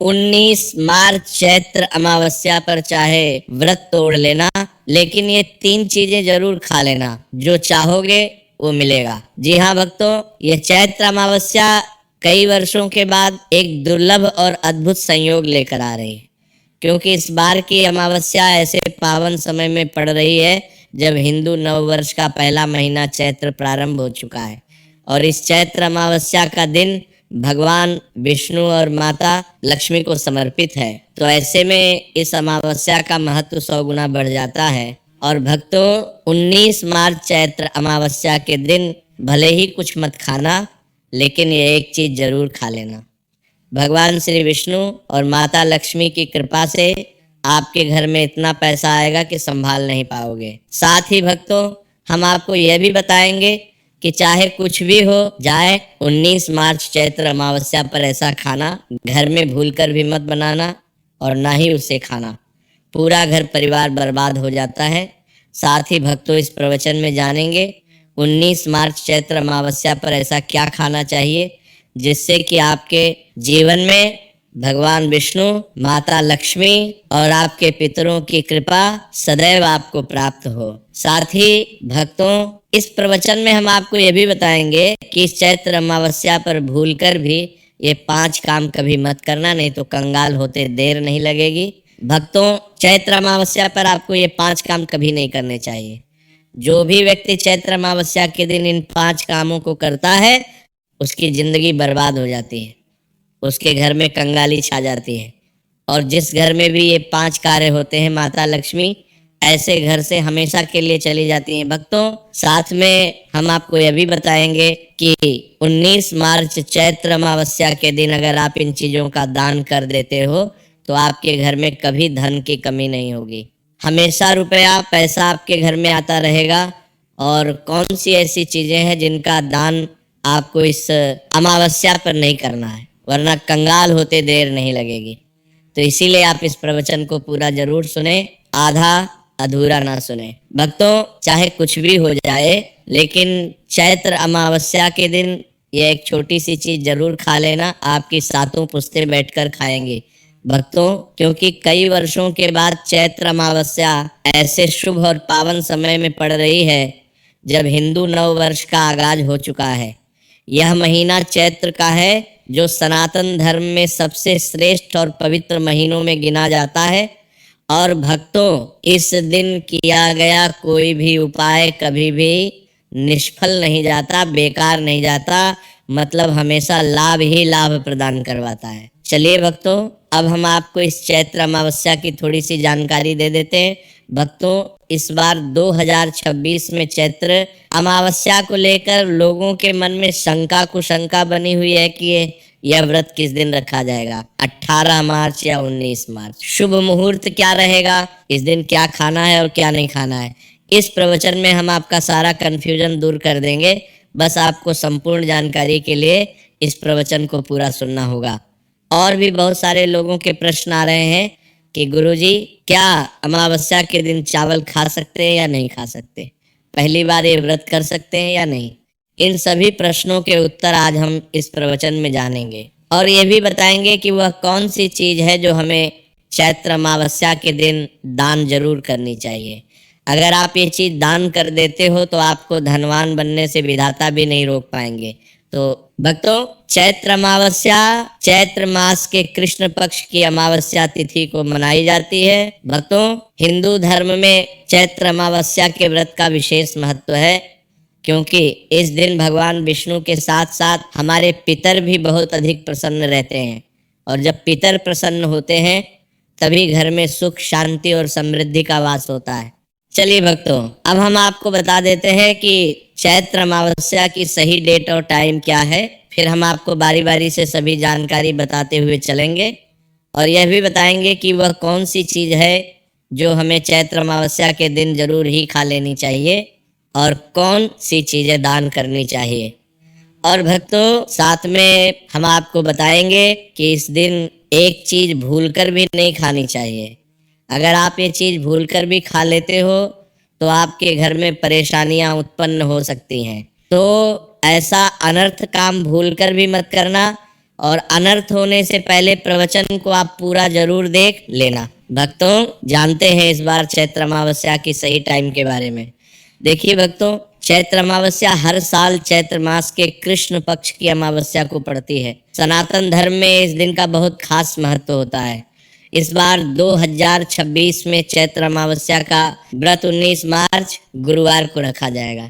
19 मार्च चैत्र अमावस्या पर चाहे व्रत तोड़ लेना, लेकिन ये 3 चीजें जरूर खा लेना, जो चाहोगे वो मिलेगा। जी हाँ भक्तों, ये चैत्र अमावस्या कई वर्षों के बाद एक दुर्लभ और अद्भुत संयोग लेकर आ रही है, क्योंकि इस बार की अमावस्या ऐसे पावन समय में पड़ रही है जब हिंदू नववर्ष का पहला महीना चैत्र प्रारंभ हो चुका है, और इस चैत्र अमावस्या का दिन भगवान विष्णु और माता लक्ष्मी को समर्पित है। तो ऐसे में इस अमावस्या का महत्व 100 गुना बढ़ जाता है। और भक्तों, 19 मार्च चैत्र अमावस्या के दिन भले ही कुछ मत खाना, लेकिन ये एक चीज जरूर खा लेना। भगवान श्री विष्णु और माता लक्ष्मी की कृपा से आपके घर में इतना पैसा आएगा कि संभाल नहीं पाओगे। साथ ही भक्तों, हम आपको यह भी बताएंगे कि चाहे कुछ भी हो जाए, 19 मार्च चैत्र अमावस्या पर ऐसा खाना घर में भूलकर भी मत बनाना, और ना ही उसे खाना, पूरा घर परिवार बर्बाद हो जाता है। साथ ही भक्तों, इस प्रवचन में जानेंगे 19 मार्च चैत्र अमावस्या पर ऐसा क्या खाना चाहिए जिससे कि आपके जीवन में भगवान विष्णु, माता लक्ष्मी और आपके पितरों की कृपा सदैव आपको प्राप्त हो। साथ ही भक्तों, इस प्रवचन में हम आपको ये भी बताएंगे कि इस चैत्र अमावस्या पर भूलकर भी ये 5 काम कभी मत करना, नहीं तो कंगाल होते देर नहीं लगेगी। भक्तों, चैत्र अमावस्या पर आपको ये 5 काम कभी नहीं करने चाहिए। जो भी व्यक्ति चैत्र अमावस्या के दिन इन 5 कामों को करता है, उसकी जिंदगी बर्बाद हो जाती है, उसके घर में कंगाली छा जाती है, और जिस घर में भी ये 5 कार्य होते हैं, माता लक्ष्मी ऐसे घर से हमेशा के लिए चली जाती हैं। भक्तों, साथ में हम आपको यह भी बताएंगे कि 19 मार्च चैत्र अमावस्या के दिन अगर आप इन चीजों का दान कर देते हो तो आपके घर में कभी धन की कमी नहीं होगी, हमेशा रुपया पैसा आपके घर में आता रहेगा। और कौन सी ऐसी चीजें हैं जिनका दान आपको इस अमावस्या पर नहीं करना है, वरना कंगाल होते देर नहीं लगेगी। तो इसीलिए आप इस प्रवचन को पूरा जरूर सुने, आधा अधूरा ना सुने। भक्तों, चाहे कुछ भी हो जाए, लेकिन चैत्र अमावस्या के दिन ये एक छोटी सी चीज जरूर खा लेना, आपकी 7 पुश्तें बैठकर खाएंगी। भक्तों, क्योंकि कई वर्षों के बाद चैत्र अमावस्या ऐसे शुभ और पावन समय में पड़ रही है जब हिंदू नव वर्ष का आगाज हो चुका है। यह महीना चैत्र का है, जो सनातन धर्म में सबसे श्रेष्ठ और पवित्र महीनों में गिना जाता है। और भक्तों, इस दिन किया गया कोई भी उपाय कभी भी निष्फल नहीं जाता, बेकार नहीं जाता, मतलब हमेशा लाभ ही लाभ प्रदान करवाता है। चलिए भक्तों, अब हम आपको इस चैत्र अमावस्या की थोड़ी सी जानकारी दे देते हैं। भक्तों, इस बार 2026 में चैत्र अमावस्या को लेकर लोगों के मन में शंका कुशंका बनी हुई है कि यह व्रत किस दिन रखा जाएगा, 18 मार्च या 19 मार्च, शुभ मुहूर्त क्या रहेगा, इस दिन क्या खाना है और क्या नहीं खाना है। इस प्रवचन में हम आपका सारा कंफ्यूजन दूर कर देंगे। बस आपको संपूर्ण जानकारी के लिए इस प्रवचन को पूरा सुनना होगा। और भी बहुत सारे लोगों के प्रश्न आ रहे हैं कि गुरुजी, क्या अमावस्या के दिन चावल खा सकते हैं या नहीं खा सकते, पहली बार ये व्रत कर सकते हैं या नहीं। इन सभी प्रश्नों के उत्तर आज हम इस प्रवचन में जानेंगे, और ये भी बताएंगे कि वह कौन सी चीज है जो हमें चैत्र अमावस्या के दिन दान जरूर करनी चाहिए। अगर आप ये चीज दान कर देते हो तो आपको धनवान बनने से विधाता भी नहीं रोक पाएंगे। तो भक्तों, चैत्र अमावस्या चैत्र मास के कृष्ण पक्ष की अमावस्या तिथि को मनाई जाती है। भक्तों, हिंदू धर्म में चैत्र अमावस्या के व्रत का विशेष महत्व है, क्योंकि इस दिन भगवान विष्णु के साथ साथ हमारे पितर भी बहुत अधिक प्रसन्न रहते हैं, और जब पितर प्रसन्न होते हैं तभी घर में सुख, शांति और समृद्धि का वास होता है। चलिए भक्तों, अब हम आपको बता देते हैं कि चैत्र अमावस्या की सही डेट और टाइम क्या है, फिर हम आपको बारी बारी से सभी जानकारी बताते हुए चलेंगे, और यह भी बताएंगे कि वह कौन सी चीज है जो हमें चैत्र अमावस्या के दिन जरूर ही खा लेनी चाहिए, और कौन सी चीजें दान करनी चाहिए। और भक्तों, साथ में हम आपको बताएंगे कि इस दिन एक चीज भूलकर भी नहीं खानी चाहिए। अगर आप ये चीज भूलकर भी खा लेते हो तो आपके घर में परेशानियां उत्पन्न हो सकती हैं। तो ऐसा अनर्थ काम भूलकर भी मत करना, और अनर्थ होने से पहले प्रवचन को आप पूरा जरूर देख लेना। भक्तों, जानते हैं इस बार चैत्र अमावस्या की सही टाइम के बारे में। देखिए भक्तों, चैत्र अमावस्या हर साल चैत्र मास के कृष्ण पक्ष की अमावस्या को पड़ती है। सनातन धर्म में इस दिन का बहुत खास महत्व होता है। इस बार 2026 में चैत्र अमावस्या का व्रत 19 मार्च गुरुवार को रखा जाएगा।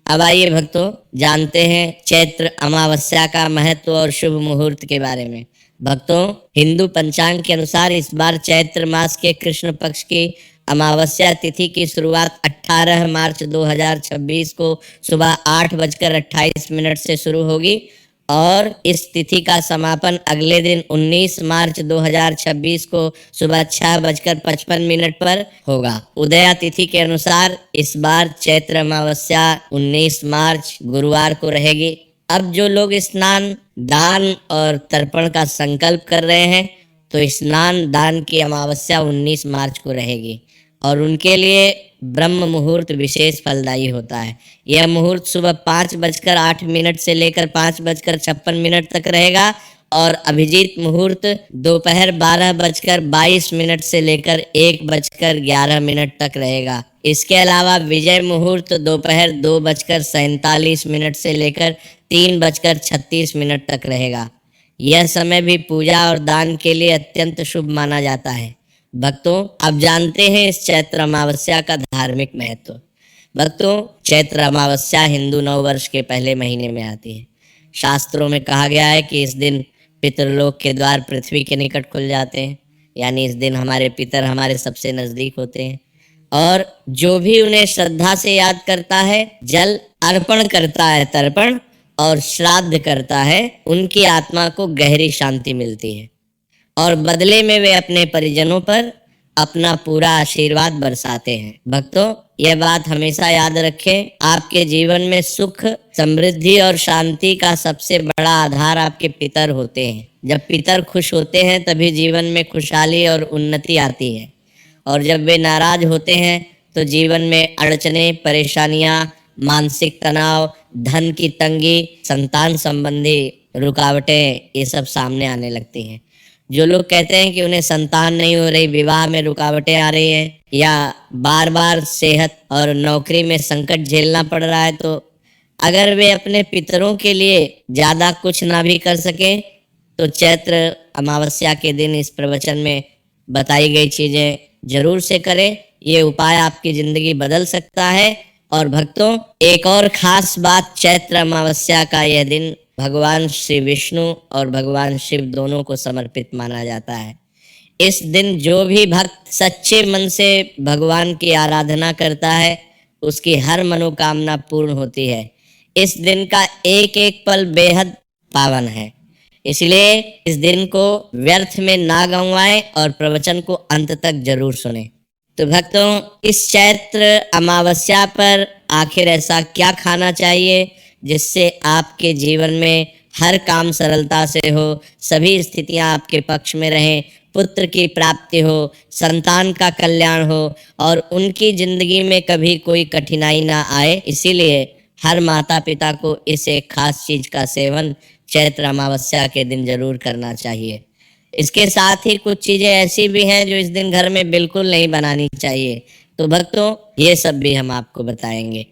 अब आइए भक्तों, जानते हैं चैत्र अमावस्या का महत्व और शुभ मुहूर्त के बारे में। भक्तों, हिंदू पंचांग के अनुसार इस बार चैत्र मास के कृष्ण पक्ष की अमावस्या तिथि की शुरुआत 18 मार्च 2026 को सुबह 8:28 से शुरू होगी और इस तिथि का समापन अगले दिन 19 मार्च 2026 को सुबह 6:55 पर होगा। उदया तिथि के अनुसार इस बार चैत्र अमावस्या 19 मार्च गुरुवार को रहेगी। अब जो लोग स्नान, दान और तर्पण का संकल्प कर रहे हैं तो स्नान दान की अमावस्या 19 मार्च को रहेगी और उनके लिए ब्रह्म मुहूर्त विशेष फलदायी होता है। यह मुहूर्त सुबह 5:08 से लेकर 5:56 तक रहेगा और अभिजीत मुहूर्त दोपहर 12:22 से लेकर 1:11 तक रहेगा। इसके अलावा विजय मुहूर्त दोपहर 2:47 से लेकर 3:36 तक रहेगा। यह समय भी पूजा और दान के लिए अत्यंत शुभ माना जाता है। भक्तों, अब जानते हैं इस चैत्र अमावस्या का धार्मिक महत्व। भक्तों, चैत्र अमावस्या हिंदू नववर्ष के पहले महीने में आती है। शास्त्रों में कहा गया है कि इस दिन पितरलोक के द्वार पृथ्वी के निकट खुल जाते हैं, यानी इस दिन हमारे पितर हमारे सबसे नजदीक होते हैं और जो भी उन्हें श्रद्धा से याद करता है, जल अर्पण करता है, तर्पण और श्राद्ध करता है, उनकी आत्मा को गहरी शांति मिलती है और बदले में वे अपने परिजनों पर अपना पूरा आशीर्वाद बरसाते हैं। भक्तों, यह बात हमेशा याद रखें, आपके जीवन में सुख, समृद्धि और शांति का सबसे बड़ा आधार आपके पितर होते हैं। जब पितर खुश होते हैं तभी जीवन में खुशहाली और उन्नति आती है और जब वे नाराज होते हैं तो जीवन में अड़चने, परेशानियां, मानसिक तनाव, धन की तंगी, संतान संबंधी रुकावटें, ये सब सामने आने लगती हैं। जो लोग कहते हैं कि उन्हें संतान नहीं हो रही, विवाह में रुकावटें आ रही हैं या बार बार सेहत और नौकरी में संकट झेलना पड़ रहा है, तो अगर वे अपने पितरों के लिए ज्यादा कुछ ना भी कर सकें तो चैत्र अमावस्या के दिन इस प्रवचन में बताई गई चीजें जरूर से करें। ये उपाय आपकी जिंदगी बदल सकता है। और भक्तों, एक और खास बात, चैत्र अमावस्या का यह दिन भगवान श्री विष्णु और भगवान शिव दोनों को समर्पित माना जाता है। इस दिन जो भी भक्त सच्चे मन से भगवान की आराधना करता है उसकी हर मनोकामना पूर्ण होती है। इस दिन का एक एक पल बेहद पावन है, इसलिए इस दिन को व्यर्थ में ना गंवाएं और प्रवचन को अंत तक जरूर सुने। तो भक्तों, इस चैत्र अमावस्या पर आखिर ऐसा क्या खाना चाहिए जिससे आपके जीवन में हर काम सरलता से हो, सभी स्थितियां आपके पक्ष में रहें, पुत्र की प्राप्ति हो, संतान का कल्याण हो और उनकी जिंदगी में कभी कोई कठिनाई ना आए। इसीलिए हर माता पिता को इस एक खास चीज का सेवन चैत्र अमावस्या के दिन जरूर करना चाहिए। इसके साथ ही कुछ चीजें ऐसी भी हैं जो इस दिन घर में बिल्कुल नहीं बनानी चाहिए। तो भक्तों, ये सब भी हम आपको बताएंगे।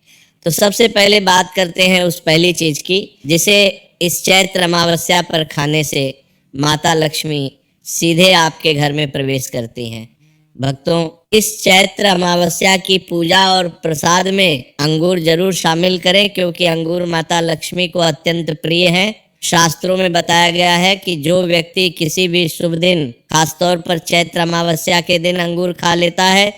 तो सबसे पहले बात करते हैं उस पहली चीज की जिसे इस चैत्र अमावस्या पर खाने से माता लक्ष्मी सीधे आपके घर में प्रवेश करती हैं। भक्तों, इस चैत्र अमावस्या की पूजा और प्रसाद में अंगूर जरूर शामिल करें क्योंकि अंगूर माता लक्ष्मी को अत्यंत प्रिय हैं। शास्त्रों में बताया गया है कि जो व्यक्ति किसी भी शुभ दिन, खासतौर पर चैत्र अमावस्या के दिन अंगूर खा लेता है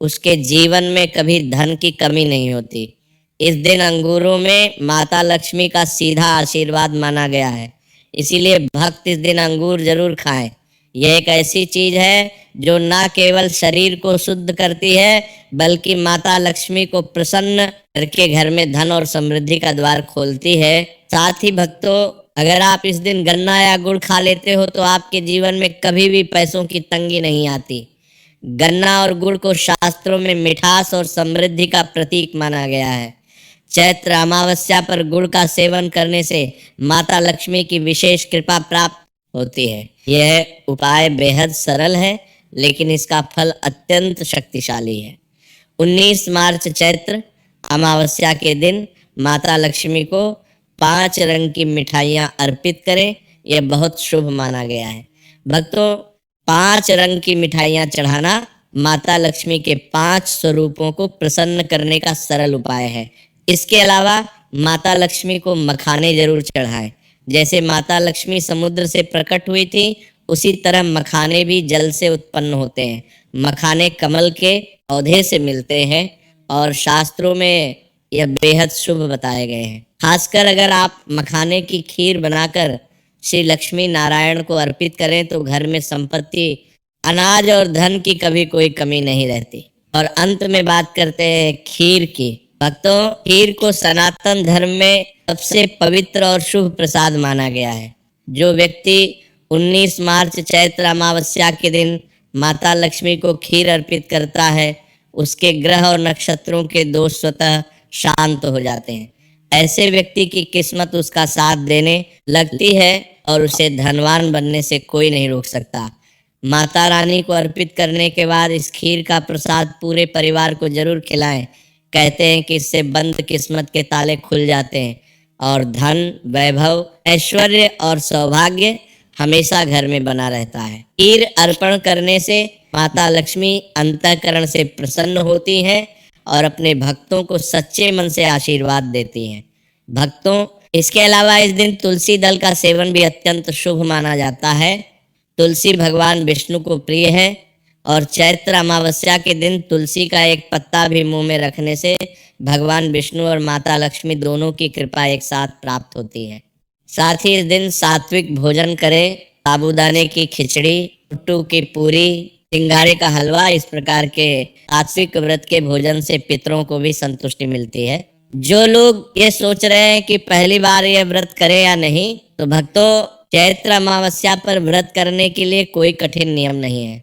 उसके जीवन में कभी धन की कमी नहीं होती। इस दिन अंगूरों में माता लक्ष्मी का सीधा आशीर्वाद माना गया है, इसीलिए भक्त इस दिन अंगूर जरूर खाएं। यह एक ऐसी चीज है जो न केवल शरीर को शुद्ध करती है बल्कि माता लक्ष्मी को प्रसन्न करके घर में धन और समृद्धि का द्वार खोलती है। साथ ही भक्तों, अगर आप इस दिन गन्ना या गुड़ खा लेते हो तो आपके जीवन में कभी भी पैसों की तंगी नहीं आती। गन्ना और गुड़ को शास्त्रों में मिठास और समृद्धि का प्रतीक माना गया है। चैत्र अमावस्या पर गुड़ का सेवन करने से माता लक्ष्मी की विशेष कृपा प्राप्त होती है। यह उपाय बेहद सरल है, लेकिन इसका फल अत्यंत शक्तिशाली है। 19 मार्च चैत्र अमावस्या के दिन माता लक्ष्मी को 5 रंग की मिठाइयाँ अर्पित करें, यह बहुत शुभ माना गया है। भक्तों, 5 रंग की मिठाइयाँ चढ़ाना माता लक्ष्मी के 5 स्वरूपों को प्रसन्न करने का सरल उपाय है। इसके अलावा माता लक्ष्मी को मखाने जरूर चढ़ाएं। जैसे माता लक्ष्मी समुद्र से प्रकट हुई थी, उसी तरह मखाने भी जल से उत्पन्न होते हैं। मखाने कमल के पौधे से मिलते हैं और शास्त्रों में यह बेहद शुभ बताए गए हैं। खासकर अगर आप मखाने की खीर बनाकर श्री लक्ष्मी नारायण को अर्पित करें तो घर में संपत्ति, अनाज और धन की कभी कोई कमी नहीं रहती। और अंत में बात करते हैं खीर की। भक्तों, खीर को सनातन धर्म में सबसे पवित्र और शुभ प्रसाद माना गया है। जो व्यक्ति 19 मार्च चैत्र अमावस्या के दिन माता लक्ष्मी को खीर अर्पित करता है, उसके ग्रह और नक्षत्रों के दोष स्वतः शांत हो जाते हैं। ऐसे व्यक्ति की किस्मत उसका साथ देने लगती है और उसे धनवान बनने से कोई नहीं रोक सकता। माता रानी को अर्पित करने के बाद इस खीर का प्रसाद पूरे परिवार को जरूर खिलाएं। कहते हैं कि इससे बंद किस्मत के ताले खुल जाते हैं और धन, वैभव, ऐश्वर्य और सौभाग्य हमेशा घर में बना रहता है। खीर अर्पण करने से माता लक्ष्मी अंतःकरण से प्रसन्न होती हैं और अपने भक्तों को सच्चे मन से आशीर्वाद देती हैं। भक्तों, इसके अलावा इस दिन तुलसी दल का सेवन भी अत्यंत शुभ माना जाता है। तुलसी भगवान विष्णु को प्रिय है और चैत्र अमावस्या के दिन तुलसी का एक पत्ता भी मुंह में रखने से भगवान विष्णु और माता लक्ष्मी दोनों की कृपा एक साथ प्राप्त होती है। साथ ही इस दिन सात्विक भोजन करें। साबूदाने की खिचड़ी, कुट्टू की पूरी, सिंघाड़े का हलवा, इस प्रकार के सात्विक व्रत के भोजन से पितरों को भी संतुष्टि मिलती है। जो लोग ये सोच रहे हैं कि पहली बार ये व्रत करें या नहीं, तो भक्तों, चैत्र अमावस्या पर व्रत करने के लिए कोई कठिन नियम नहीं है।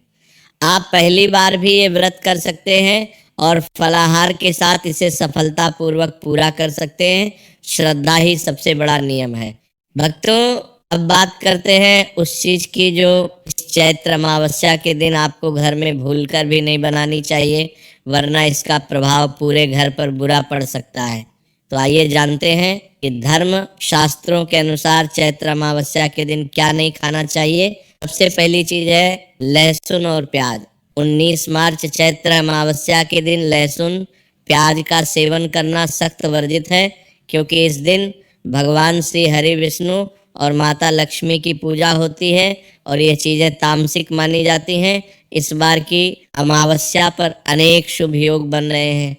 आप पहली बार भी ये व्रत कर सकते हैं और फलाहार के साथ इसे सफलतापूर्वक पूरा कर सकते हैं। श्रद्धा ही सबसे बड़ा नियम है। भक्तों, अब बात करते हैं उस चीज की जो चैत्र अमावस्या के दिन आपको घर में भूलकर भी नहीं बनानी चाहिए, वरना इसका प्रभाव पूरे घर पर बुरा पड़ सकता है। तो आइए जानते हैं कि धर्म शास्त्रों के अनुसार चैत्र अमावस्या के दिन क्या नहीं खाना चाहिए। सबसे पहली चीज है लहसुन और प्याज। 19 मार्च चैत्र अमावस्या के दिन लहसुन, प्याज का सेवन करना सख्त वर्जित है, क्योंकि इस दिन भगवान श्री हरि विष्णु और माता लक्ष्मी की पूजा होती है और ये चीजें तामसिक मानी जाती हैं। इस बार की अमावस्या पर अनेक शुभ योग बन रहे हैं।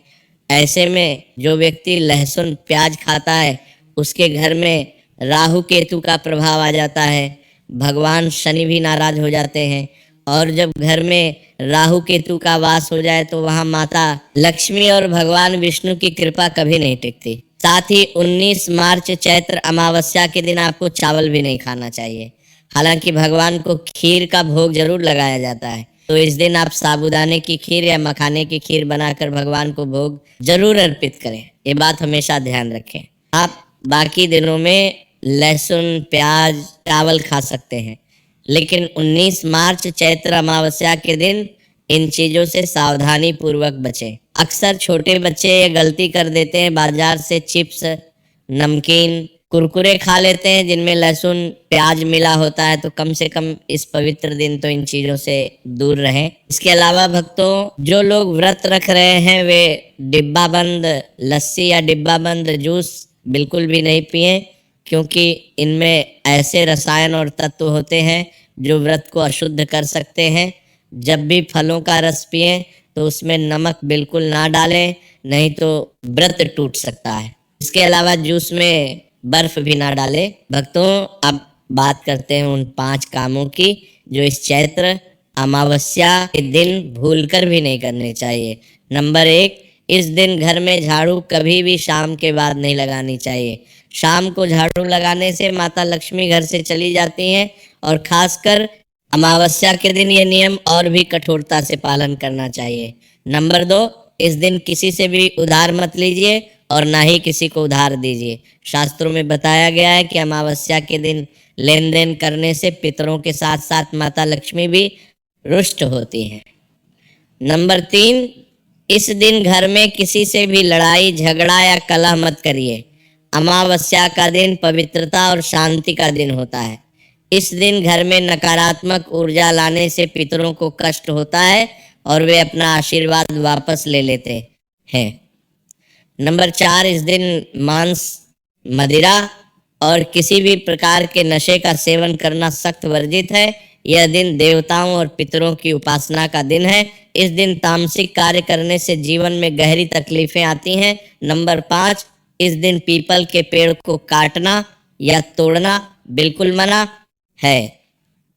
ऐसे में जो व्यक्ति लहसुन प्याज खाता है उसके घर में राहु केतु का प्रभाव आ जाता है। भगवान शनि भी नाराज हो जाते हैं और जब घर में राहु केतु का वास हो जाए तो वहां माता लक्ष्मी और भगवान विष्णु की कृपा कभी नहीं टिकती। साथ ही 19 मार्च चैत्र अमावस्या के दिन आपको चावल भी नहीं खाना चाहिए। हालांकि भगवान को खीर का भोग जरूर लगाया जाता है, तो इस दिन आप साबूदाने की खीर या मखाने की खीर बनाकर भगवान को भोग जरूर अर्पित करें। ये बात हमेशा ध्यान रखें। आप बाकी दिनों में लहसुन, प्याज, चावल खा सकते हैं, लेकिन 19 मार्च चैत्र अमावस्या के दिन इन चीजों से सावधानी पूर्वक बचें। अक्सर छोटे बच्चे ये गलती कर देते हैं, बाजार से चिप्स, नमकीन, कुरकुरे खा लेते हैं जिनमें लहसुन प्याज मिला होता है। तो कम से कम इस पवित्र दिन तो इन चीजों से दूर रहें। इसके अलावा भक्तों, जो लोग व्रत रख रहे हैं वे डिब्बा बंद लस्सी या डिब्बा बंद जूस बिल्कुल भी नहीं पिए, क्योंकि इनमें ऐसे रसायन और तत्व होते हैं जो व्रत को अशुद्ध कर सकते हैं। जब भी फलों का रस पिए तो उसमें नमक बिल्कुल ना डालें, नहीं तो व्रत टूट सकता है। इसके अलावा जूस में बर्फ भी ना डालें। भक्तों, अब बात करते हैं उन 5 कामों की जो इस चैत्र अमावस्या के दिन भूलकर भी नहीं करने चाहिए। नंबर 1, इस दिन घर में झाड़ू कभी भी शाम के बाद नहीं लगानी चाहिए। शाम को झाड़ू लगाने से माता लक्ष्मी घर से चली जाती हैं और खासकर अमावस्या के दिन ये नियम और भी कठोरता से पालन करना चाहिए। नंबर 2, इस दिन किसी से भी उधार मत लीजिए और ना ही किसी को उधार दीजिए। शास्त्रों में बताया गया है कि अमावस्या के दिन लेन देन करने से पितरों के साथ साथ माता लक्ष्मी भी रुष्ट होती हैं। नंबर 3, इस दिन घर में किसी से भी लड़ाई झगड़ा या कलह मत करिए। अमावस्या का दिन पवित्रता और शांति का दिन होता है। इस दिन घर में नकारात्मक ऊर्जा लाने से पितरों को कष्ट होता है और वे अपना आशीर्वाद वापस ले लेते हैं। नंबर 4, इस दिन मांस, मदिरा और किसी भी प्रकार के नशे का सेवन करना सख्त वर्जित है। यह दिन देवताओं और पितरों की उपासना का दिन है। इस दिन तामसिक कार्य करने से जीवन में गहरी तकलीफें आती हैं। नंबर 5, इस दिन पीपल के पेड़ को काटना या तोड़ना बिल्कुल मना है।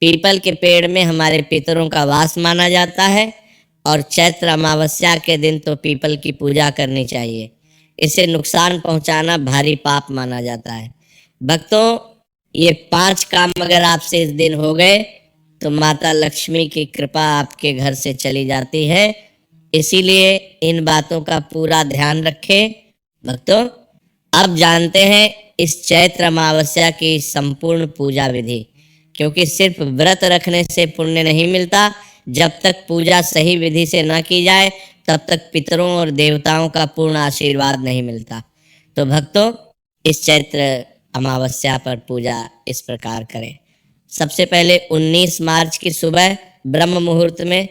पीपल के पेड़ में हमारे पितरों का वास माना जाता है और चैत्र अमावस्या के दिन तो पीपल की पूजा करनी चाहिए। इसे नुकसान पहुंचाना भारी पाप माना जाता है। भक्तों, ये 5 काम अगर आपसे इस दिन हो गए तो माता लक्ष्मी की कृपा आपके घर से चली जाती है। इसीलिए इन बातों का पूरा ध्यान रखें। भक्तों, अब जानते हैं इस चैत्र अमावस्या की संपूर्ण पूजा विधि, क्योंकि सिर्फ व्रत रखने से पुण्य नहीं मिलता। जब तक पूजा सही विधि से न की जाए तब तक पितरों और देवताओं का पूर्ण आशीर्वाद नहीं मिलता। तो भक्तों, इस चैत्र अमावस्या पर पूजा इस प्रकार करें। सबसे पहले 19 मार्च की सुबह ब्रह्म मुहूर्त में,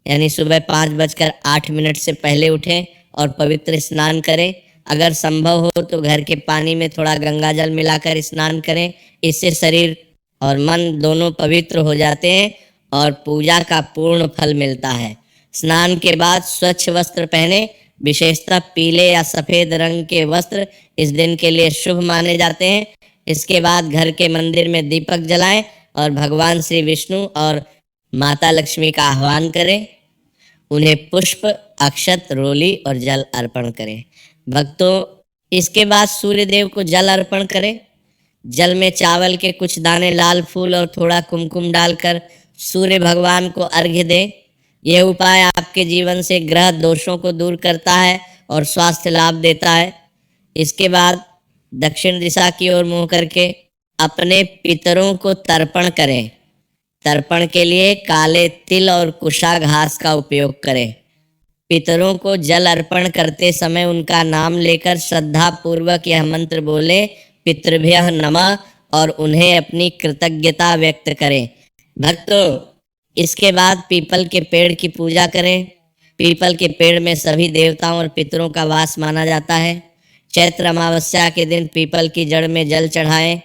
यानी सुबह 5:08 से पहले उठें और पवित्र स्नान करें। अगर संभव हो तो घर के पानी में थोड़ा गंगा जल मिलाकर स्नान करें। इससे शरीर और मन दोनों पवित्र हो जाते हैं और पूजा का पूर्ण फल मिलता है। स्नान के बाद स्वच्छ वस्त्र पहने। विशेषतः पीले या सफेद रंग के वस्त्र इस दिन के लिए शुभ माने जाते हैं। इसके बाद घर के मंदिर में दीपक जलाएं और भगवान श्री विष्णु और माता लक्ष्मी का आह्वान करें। उन्हें पुष्प, अक्षत, रोली और जल अर्पण करें। भक्तों, इसके बाद सूर्य देव को जल अर्पण करें। जल में चावल के कुछ दाने, लाल फूल और थोड़ा कुमकुम डालकर सूर्य भगवान को अर्घ्य दें। यह उपाय आपके जीवन से ग्रह दोषों को दूर करता है और स्वास्थ्य लाभ देता है। इसके बाद दक्षिण दिशा की ओर मुंह करके अपने पितरों को तर्पण करें। तर्पण के लिए काले तिल और कुशा घास का उपयोग करें। पितरों को जल अर्पण करते समय उनका नाम लेकर श्रद्धा पूर्वक यह मंत्र बोले, पितृभ्यः नमः, और उन्हें अपनी कृतज्ञता व्यक्त करें। भक्तों, इसके बाद पीपल के पेड़ की पूजा करें। पीपल के पेड़ में सभी देवताओं और पितरों का वास माना जाता है। चैत्र अमावस्या के दिन पीपल की जड़ में जल चढ़ाएं।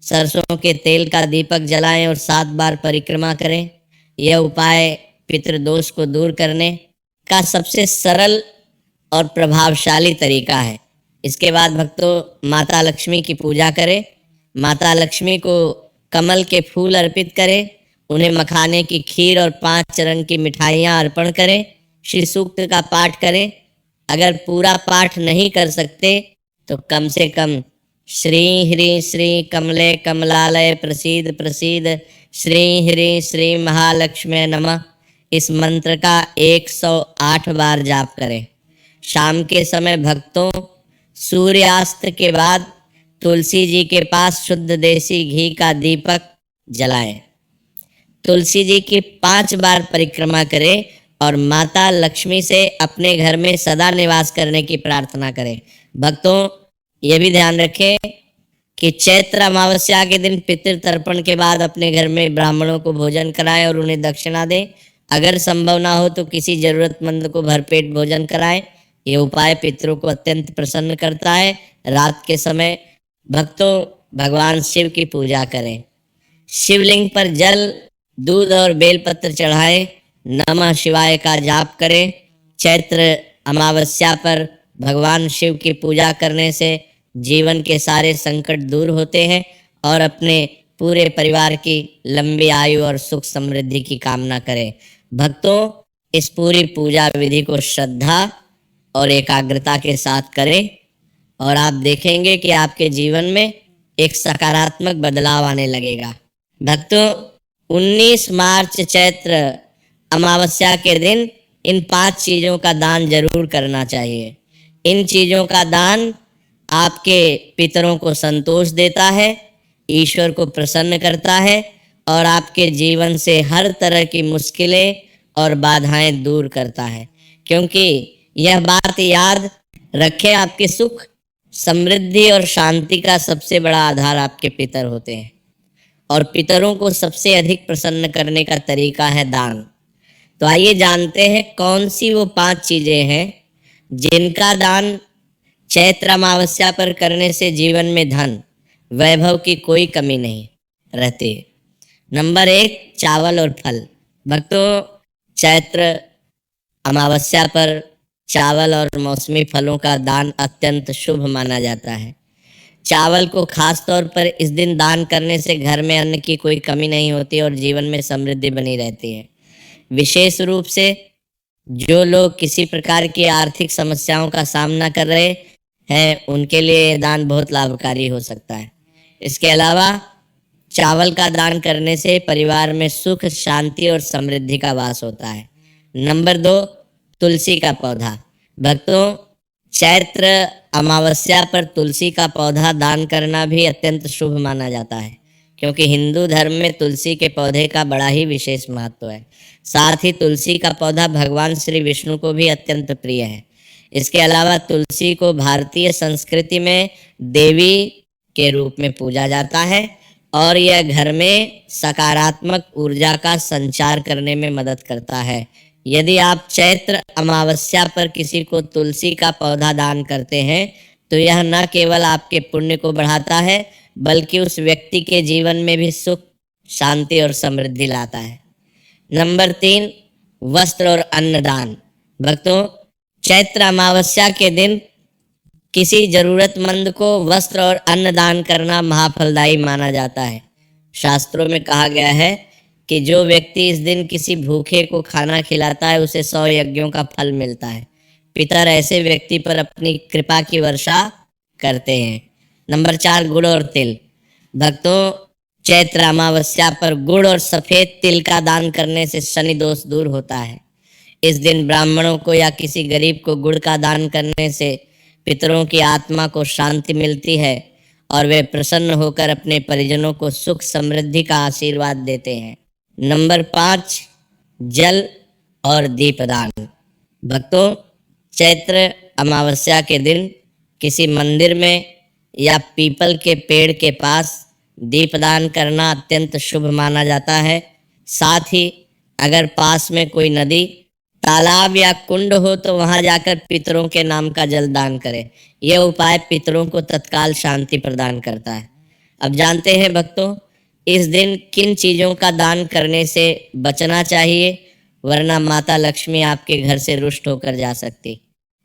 सरसों के तेल का दीपक जलाएं और 7 बार परिक्रमा करें। यह उपाय पितृदोष को दूर करने का सबसे सरल और प्रभावशाली तरीका है। इसके बाद भक्तों, माता लक्ष्मी की पूजा करें। माता लक्ष्मी को कमल के फूल अर्पित करें। उन्हें मखाने की खीर और 5 रंग की मिठाइयाँ अर्पण करें। श्री सूक्त का पाठ करें। अगर पूरा पाठ नहीं कर सकते तो कम से कम श्री ह्री श्री कमले कमलालय प्रसीद प्रसीद, श्री ह्री श्री महालक्ष्मी नमः, इस मंत्र का 108 बार जाप करें। शाम के समय भक्तों, सूर्यास्त के बाद तुलसी जी के पास शुद्ध देसी घी का दीपक जलाएं। तुलसी जी की 5 बार परिक्रमा करें और माता लक्ष्मी से अपने घर में सदा निवास करने की प्रार्थना करें। भक्तों, ये भी ध्यान रखें कि चैत्र अमावस्या के दिन पितृ तर्पण के बाद अपने घर में ब्राह्मणों को भोजन कराएं और उन्हें दक्षिणा दें। अगर संभव ना हो तो किसी जरूरतमंद को भरपेट भोजन कराएं। ये उपाय पितरों को अत्यंत प्रसन्न करता है। रात के समय भक्तों, भगवान शिव की पूजा करें। शिवलिंग पर जल, दूध और बेलपत्र चढ़ाएं। नमः शिवाय का जाप करें। चैत्र अमावस्या पर भगवान शिव की पूजा करने से जीवन के सारे संकट दूर होते हैं और अपने पूरे परिवार की लंबी आयु और सुख समृद्धि की कामना करें। भक्तों, इस पूरी पूजा विधि को श्रद्धा और एकाग्रता के साथ करें और आप देखेंगे कि आपके जीवन में एक सकारात्मक बदलाव आने लगेगा। भक्तों, 19 मार्च चैत्र अमावस्या के दिन इन 5 चीजों का दान जरूर करना चाहिए। इन चीजों का दान आपके पितरों को संतोष देता है। ईश्वर को प्रसन्न करता है और आपके जीवन से हर तरह की मुश्किलें और बाधाएं दूर करता है। क्योंकि यह बात याद रखें, आपके सुख, समृद्धि और शांति का सबसे बड़ा आधार आपके पितर होते हैं और पितरों को सबसे अधिक प्रसन्न करने का तरीका है दान। तो आइए जानते हैं कौन सी वो 5 चीजें हैं जिनका दान चैत्र अमावस्या पर करने से जीवन में धन, वैभव की कोई कमी नहीं रहती। नंबर 1, चावल और फल। भक्तों, चैत्र अमावस्या पर चावल और मौसमी फलों का दान अत्यंत शुभ माना जाता है। चावल को खास तौर पर इस दिन दान करने से घर में अन्न की कोई कमी नहीं होती और जीवन में समृद्धि बनी रहती है। विशेष रूप से जो लोग किसी प्रकार की आर्थिक समस्याओं का सामना कर रहे हैं उनके लिए यह दान बहुत लाभकारी हो सकता है। इसके अलावा चावल का दान करने से परिवार में सुख, शांति और समृद्धि का वास होता है। नंबर 2, तुलसी का पौधा। भक्तों, चैत्र अमावस्या पर तुलसी का पौधा दान करना भी अत्यंत शुभ माना जाता है, क्योंकि हिंदू धर्म में तुलसी के पौधे का बड़ा ही विशेष महत्व है। साथ ही तुलसी का पौधा भगवान श्री विष्णु को भी अत्यंत प्रिय है। इसके अलावा तुलसी को भारतीय संस्कृति में देवी के रूप में पूजा जाता है और यह घर में सकारात्मक ऊर्जा का संचार करने में मदद करता है। यदि आप चैत्र अमावस्या पर किसी को तुलसी का पौधा दान करते हैं तो यह न केवल आपके पुण्य को बढ़ाता है बल्कि उस व्यक्ति के जीवन में भी सुख, शांति और समृद्धि लाता है। नंबर 3, वस्त्र और अन्नदान। भक्तों, चैत्र अमावस्या के दिन किसी जरूरतमंद को वस्त्र और अन्न दान करना महाफलदायी माना जाता है। शास्त्रों में कहा गया है कि जो व्यक्ति इस दिन किसी भूखे को खाना खिलाता है उसे 100 यज्ञों का फल मिलता है। पितर ऐसे व्यक्ति पर अपनी कृपा की वर्षा करते हैं। नंबर 4, गुड़ और तिल। भक्तों, चैत्र अमावस्या पर गुड़ और सफेद तिल का दान करने से शनि दोष दूर होता है। इस दिन ब्राह्मणों को या किसी गरीब को गुड़ का दान करने से पितरों की आत्मा को शांति मिलती है और वे प्रसन्न होकर अपने परिजनों को सुख, समृद्धि का आशीर्वाद देते हैं। नंबर 5, जल और दीपदान। भक्तों, चैत्र अमावस्या के दिन किसी मंदिर में या पीपल के पेड़ के पास दीपदान करना अत्यंत शुभ माना जाता है। साथ ही अगर पास में कोई नदी, तालाब या कुंड हो तो वहां जाकर पितरों के नाम का जल दान करें। यह उपाय पितरों को तत्काल शांति प्रदान करता है। अब जानते हैं भक्तों, इस दिन किन चीजों का दान करने से बचना चाहिए, वरना माता लक्ष्मी आपके घर से रुष्ट होकर जा सकती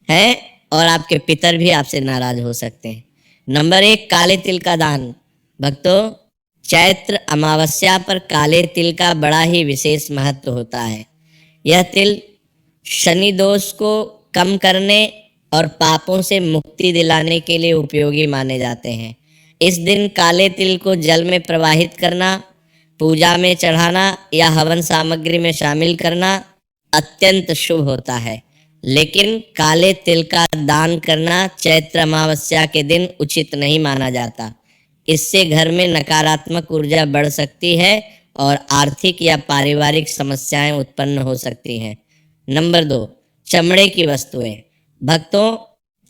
है और आपके पितर भी आपसे नाराज हो सकते हैं। नंबर 1, काले तिल का दान। भक्तों, चैत्र अमावस्या पर काले तिल का बड़ा ही विशेष महत्व होता है। यह तिल शनि दोष को कम करने और पापों से मुक्ति दिलाने के लिए उपयोगी माने जाते हैं। इस दिन काले तिल को जल में प्रवाहित करना, पूजा में चढ़ाना या हवन सामग्री में शामिल करना अत्यंत शुभ होता है। लेकिन काले तिल का दान करना चैत्र अमावस्या के दिन उचित नहीं माना जाता। इससे घर में नकारात्मक ऊर्जा बढ़ सकती है और आर्थिक या पारिवारिक समस्याएं उत्पन्न हो सकती हैं। नंबर 2, चमड़े की वस्तुएं। भक्तों,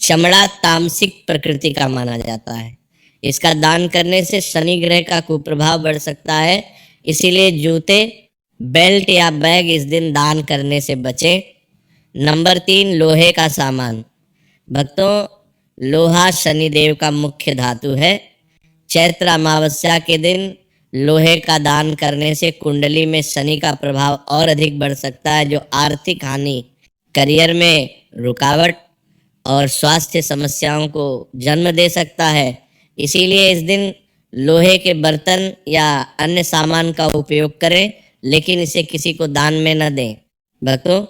चमड़ा तामसिक प्रकृति का माना जाता है। इसका दान करने से शनि ग्रह का कुप्रभाव बढ़ सकता है। इसीलिए जूते, बेल्ट या बैग इस दिन दान करने से बचें। नंबर 3, लोहे का सामान। भक्तों, लोहा शनिदेव का मुख्य धातु है। चैत्र अमावस्या के दिन लोहे का दान करने से कुंडली में शनि का प्रभाव और अधिक बढ़ सकता है, जो आर्थिक हानि, करियर में रुकावट और स्वास्थ्य समस्याओं को जन्म दे सकता है। इसीलिए इस दिन लोहे के बर्तन या अन्य सामान का उपयोग करें, लेकिन इसे किसी को दान में न दें। भक्तों,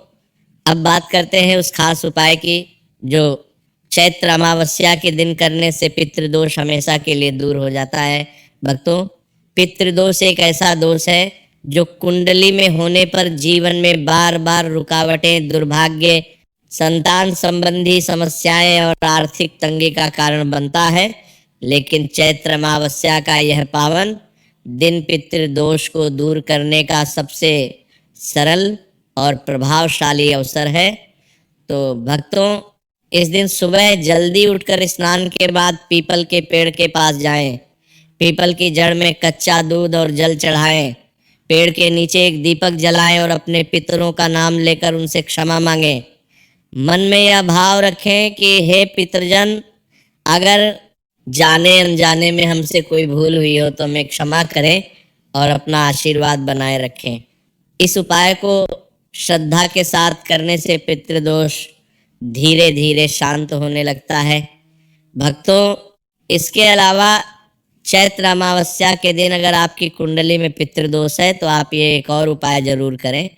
अब बात करते हैं उस खास उपाय की जो चैत्र अमावस्या के दिन करने से पितृदोष हमेशा के लिए दूर हो जाता है। भक्तों, पितृदोष एक ऐसा दोष है जो कुंडली में होने पर जीवन में बार बार रुकावटें, दुर्भाग्य, संतान संबंधी समस्याएं और आर्थिक तंगी का कारण बनता है। लेकिन चैत्र अमावस्या का यह पावन दिन पितृदोष को दूर करने का सबसे सरल और प्रभावशाली अवसर है। तो भक्तों, इस दिन सुबह जल्दी उठकर स्नान के बाद पीपल के पेड़ के पास जाएं। पीपल की जड़ में कच्चा दूध और जल चढ़ाएं। पेड़ के नीचे एक दीपक जलाएं और अपने पितरों का नाम लेकर उनसे क्षमा मांगें। मन में यह भाव रखें कि हे पितरजन, अगर जाने अनजाने में हमसे कोई भूल हुई हो तो हमें क्षमा करें और अपना आशीर्वाद बनाए रखें। इस उपाय को श्रद्धा के साथ करने से पितृदोष धीरे धीरे शांत होने लगता है। भक्तों, इसके अलावा चैत्र अमावस्या के दिन अगर आपकी कुंडली में पितृदोष है तो आप ये एक और उपाय जरूर करें।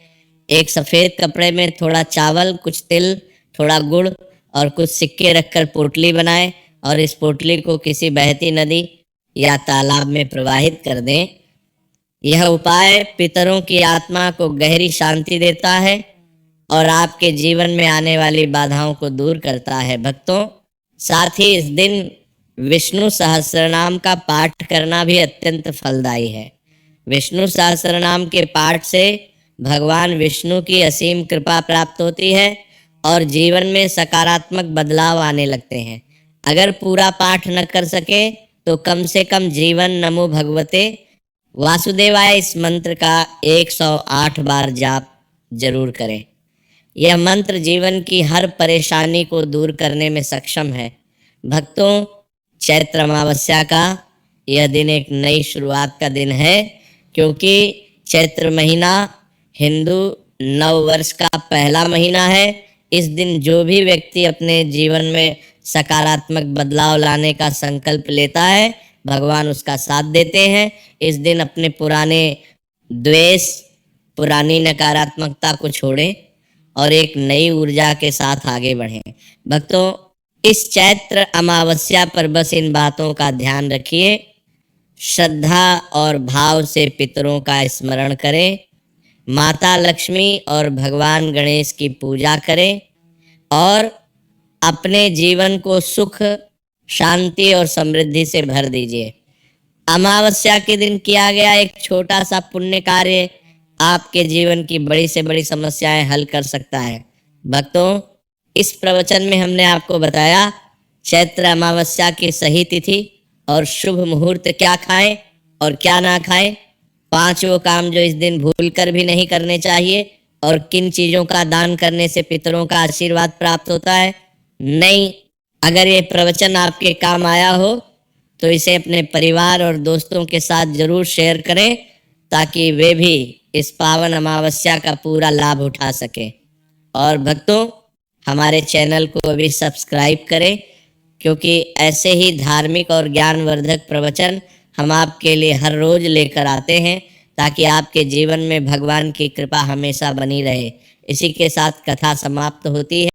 एक सफेद कपड़े में थोड़ा चावल, कुछ तिल, थोड़ा गुड़ और कुछ सिक्के रखकर पोटली बनाएं और इस पोटली को किसी बहती नदी या तालाब में प्रवाहित कर दें। यह उपाय पितरों की आत्मा को गहरी शांति देता है और आपके जीवन में आने वाली बाधाओं को दूर करता है। भक्तों, साथ ही इस दिन विष्णु सहस्रनाम का पाठ करना भी अत्यंत फलदायी है। विष्णु सहस्रनाम के पाठ से भगवान विष्णु की असीम कृपा प्राप्त होती है और जीवन में सकारात्मक बदलाव आने लगते हैं। अगर पूरा पाठ न कर सके तो कम से कम जीवन नमो भगवते वासुदेवाय इस मंत्र का 108 बार जाप जरूर करें। यह मंत्र जीवन की हर परेशानी को दूर करने में सक्षम है। भक्तों, चैत्र अमावस्या का यह दिन एक नई शुरुआत का दिन है, क्योंकि चैत्र महीना हिंदू नव वर्ष का पहला महीना है। इस दिन जो भी व्यक्ति अपने जीवन में सकारात्मक बदलाव लाने का संकल्प लेता है, भगवान उसका साथ देते हैं। इस दिन अपने पुराने द्वेष, पुरानी नकारात्मकता को छोड़ें और एक नई ऊर्जा के साथ आगे बढ़ें। भक्तों, इस चैत्र अमावस्या पर बस इन बातों का ध्यान रखिए। श्रद्धा और भाव से पितरों का स्मरण करें, माता लक्ष्मी और भगवान गणेश की पूजा करें और अपने जीवन को सुख, शांति और समृद्धि से भर दीजिए। अमावस्या के दिन किया गया एक छोटा सा पुण्य कार्य आपके जीवन की बड़ी से बड़ी समस्याएं हल कर सकता है। भक्तों, इस प्रवचन में हमने आपको बताया चैत्र अमावस्या की सही तिथि और शुभ मुहूर्त क्या खाएं और क्या ना खाएं, 5 वो काम जो इस दिन भूलकर भी नहीं करने चाहिए और किन चीजों का दान करने से पितरों का आशीर्वाद प्राप्त होता है। नहीं, अगर ये प्रवचन आपके काम आया हो तो इसे अपने परिवार और दोस्तों के साथ जरूर शेयर करें, ताकि वे भी इस पावन अमावस्या का पूरा लाभ उठा सकें। और भक्तों, हमारे चैनल को अभी सब्सक्राइब करें, क्योंकि ऐसे ही धार्मिक और ज्ञानवर्धक प्रवचन हम आपके लिए हर रोज लेकर आते हैं, ताकि आपके जीवन में भगवान की कृपा हमेशा बनी रहे। इसी के साथ कथा समाप्त होती है।